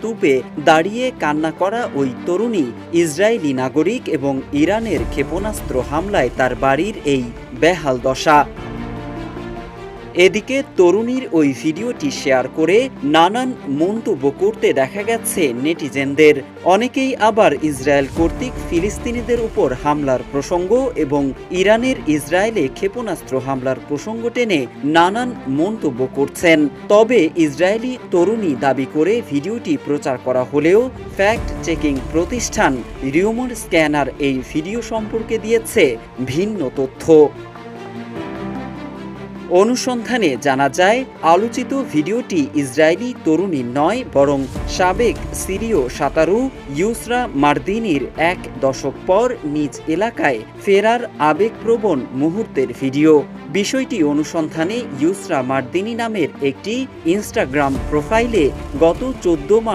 স্তূপে দাঁড়িয়ে কান্না করা ওই তরুণী ইসরায়েলি নাগরিক এবং ইরানের ক্ষেপণাস্ত্র হামলায় তার বাড়ির এই বেহাল দশা। এদিকে তরুণীর ওই ভিডিওটি শেয়ার করে নানান মন্তব্য করতে দেখা গেছে নেটিজেনদের। অনেকেই আবার ইসরায়েল কর্তৃক ফিলিস্তিনিদের উপর হামলার প্রসঙ্গ এবং ইরানের ইসরায়েলে ক্ষেপণাস্ত্র হামলার প্রসঙ্গ টেনে নানান মন্তব্য করছেন। তবে ইসরায়েলি তরুণী দাবি করে ভিডিওটি প্রচার করা হলেও ফ্যাক্ট চেকিং প্রতিষ্ঠান রিউমার স্ক্যানার এই ভিডিও সম্পর্কে দিয়েছে ভিন্ন তথ্য। অনুসন্ধানে জানা যায়, আলোচিত ভিডিওটি ইসরায়েলি তরুণীর নয়, বরং সাবেক সিরীয় সাঁতারু ইউসরা মার্দিনির 1 দশক পর নিজ এলাকায় ফেরার আবেগপ্রবণ মুহূর্তের ভিডিও। বিষয়টি অনুসন্ধানে ইউসরা মার্দিনি নামের একটি ইনস্টাগ্রাম প্রোফাইলে গত 14 মার্চ